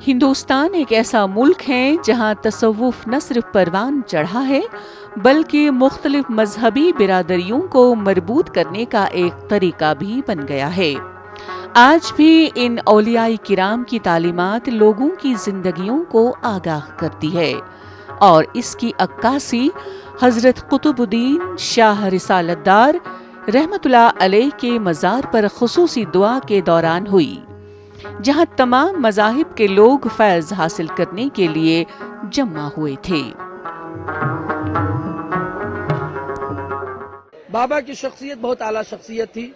ہندوستان ایک ایسا ملک ہے جہاں تصوف نہ صرف پروان چڑھا ہے بلکہ مختلف مذہبی برادریوں کو مربوط کرنے کا ایک طریقہ بھی بن گیا ہے۔ آج بھی ان اولیاء کرام کی تعلیمات لوگوں کی زندگیوں کو آگاہ کرتی ہے اور اس کی عکاسی حضرت قطب الدین شاہ رسالت دار رحمت اللہ علیہ کے مزار پر خصوصی دعا کے دوران ہوئی، جہاں تمام مذاہب کے لوگ فیض حاصل کرنے کے لیے جمع ہوئے تھے۔ بابا کی شخصیت بہت اعلیٰ شخصیت تھی۔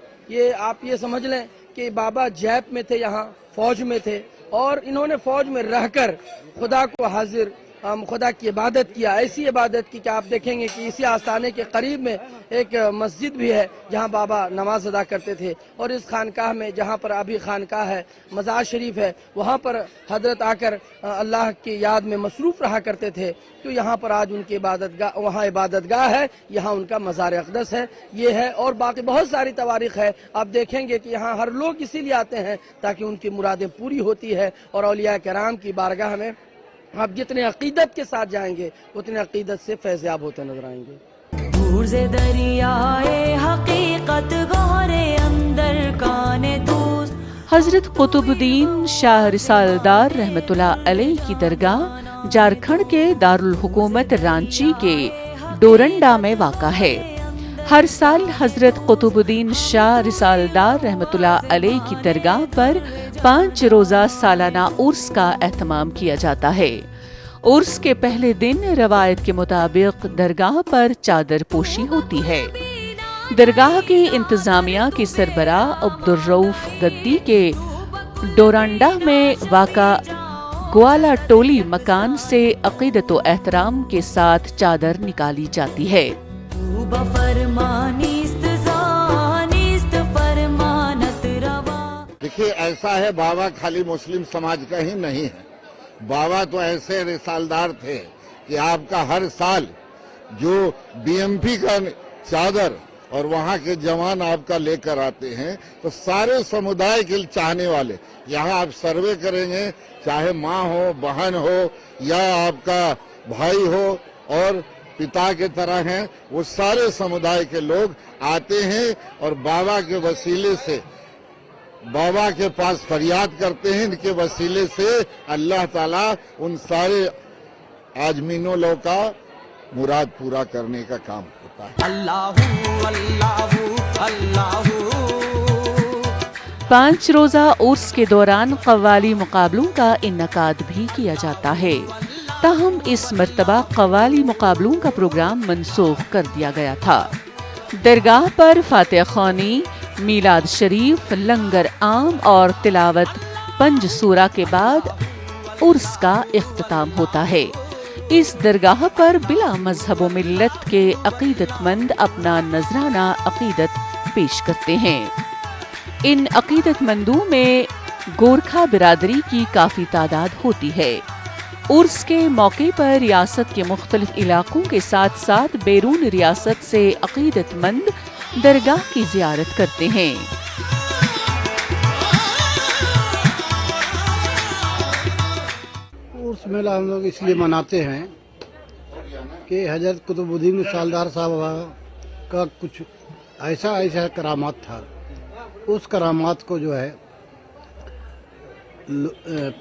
آپ یہ سمجھ لیں کہ بابا جیپ میں تھے، یہاں فوج میں تھے، اور انہوں نے فوج میں رہ کر خدا کو حاضر خدا کی عبادت کیا، ایسی عبادت کی کہ آپ دیکھیں گے کہ اسی آستانے کے قریب میں ایک مسجد بھی ہے جہاں بابا نماز ادا کرتے تھے، اور اس خانقاہ میں جہاں پر ابھی خانقاہ ہے، مزار شریف ہے، وہاں پر حضرت آ کر اللہ کی یاد میں مصروف رہا کرتے تھے۔ تو یہاں پر آج ان کی عبادت گاہ، وہاں عبادت گاہ ہے، یہاں ان کا مزار اقدس ہے، یہ ہے، اور باقی بہت ساری تواریخ ہے۔ آپ دیکھیں گے کہ یہاں ہر لوگ اسی لیے آتے ہیں تاکہ ان کی مرادیں پوری ہوتی ہے، اور اولیاء کرام کی بارگاہ میں آپ جتنے عقیدت کے ساتھ جائیں گے اتنے عقیدت سے فیض یاب ہوتے نظر آئیں گے۔ دور سے دریائے حقیقت گہرے اندر کانے دوست۔ حضرت قطب الدین شاہ رسالت دار رحمت اللہ علیہ کی درگاہ جھارکھنڈ کے دارالحکومت رانچی کے ڈورنڈا میں واقع ہے۔ ہر سال حضرت قطب الدین شاہ رسالت دار رحمت اللہ علیہ کی درگاہ پر 5 روزہ سالانہ عرس کا اہتمام کیا جاتا ہے۔ عرس کے پہلے دن روایت کے مطابق درگاہ پر چادر پوشی ہوتی ہے۔ درگاہ کی انتظامیہ کی سربراہ عبدالرؤف گدی کے ڈورانڈا میں واقع گوالا ٹولی مکان سے عقیدت و احترام کے ساتھ چادر نکالی جاتی ہے۔ دیکھیے، ایسا ہے، بابا خالی مسلم سماج کا ہی نہیں ہے، بابا تو ایسے رسالدار تھے کہ آپ کا ہر سال جو بی ایم پی کا چادر اور وہاں کے جوان آپ کا لے کر آتے ہیں، تو سارے سمودائے کے چاہنے والے یہاں آپ سروے کریں گے، چاہے ماں ہو، بہن ہو، یا آپ کا بھائی ہو اور پتا کے طرح ہیں، وہ سارے سمودائے کے لوگ آتے ہیں اور بابا کے وسیلے سے بابا کے پاس فریاد کرتے ہیں، ان کے وسیلے سے اللہ تعالیٰ ان سارے آجمینوں لوگ کا مراد پورا کرنے کا کام ہوتا ہے۔ اللہ اللہ اللہ۔ 5 روزہ عرس کے دوران قوالی مقابلوں کا انعقاد بھی کیا جاتا ہے، تاہم اس مرتبہ قوالی مقابلوں کا پروگرام منسوخ کر دیا گیا تھا۔ درگاہ پر فاتحہ خوانی، میلاد شریف، لنگر عام اور تلاوت 5 سورہ کے بعد عرس کا اختتام ہوتا ہے۔ اس درگاہ پر بلا مذہب و ملت کے عقیدت مند اپنا نذرانہ عقیدت پیش کرتے ہیں۔ ان عقیدت مندوں میں گورکھا برادری کی کافی تعداد ہوتی ہے۔ عرس کے موقع پر ریاست کے مختلف علاقوں کے ساتھ ساتھ بیرون ریاست سے عقیدت مند درگاہ کی زیارت کرتے ہیں۔ عرس میلہ ہم لوگ اس لیے مناتے ہیں کہ حضرت قطب الدین سالدار صاحب کا کچھ ایسا کرامات تھا، اس کرامات کو جو ہے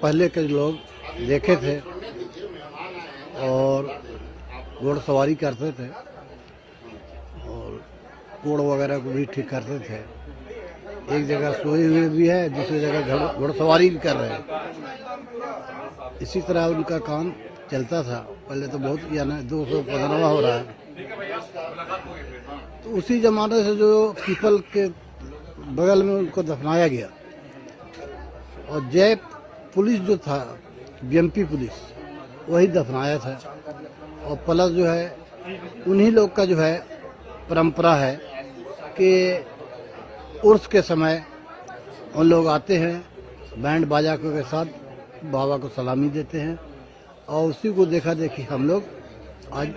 پہلے کے لوگ دیکھے تھے اور گھوڑ سواری کرتے تھے اور کوڑ وغیرہ کو بھی ٹھیک کرتے تھے۔ ایک جگہ سوئے ہوئے بھی ہے، دوسری جگہ گھوڑ سواری بھی کر رہے ہیں۔ اسی طرح ان کا کام چلتا تھا۔ پہلے تو بہت 215واں ہو رہا ہے، تو اسی زمانے سے جو پیپل کے بغل میں ان کو دفنایا گیا، اور جے پولیس جو تھا، بی ایم پی پولیس، وہی دفنایا تھا۔ اور پلس جو ہے انہی لوگ کا جو ہے پرمپرا ہے کہ عرس کے سمے ان لوگ آتے ہیں بینڈ باجا کے ساتھ، بابا کو سلامی دیتے ہیں، اور اسی کو دیکھا دیکھی ہم لوگ آج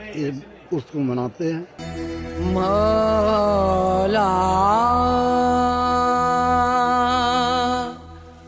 عرس کو مناتے ہیں۔ مولا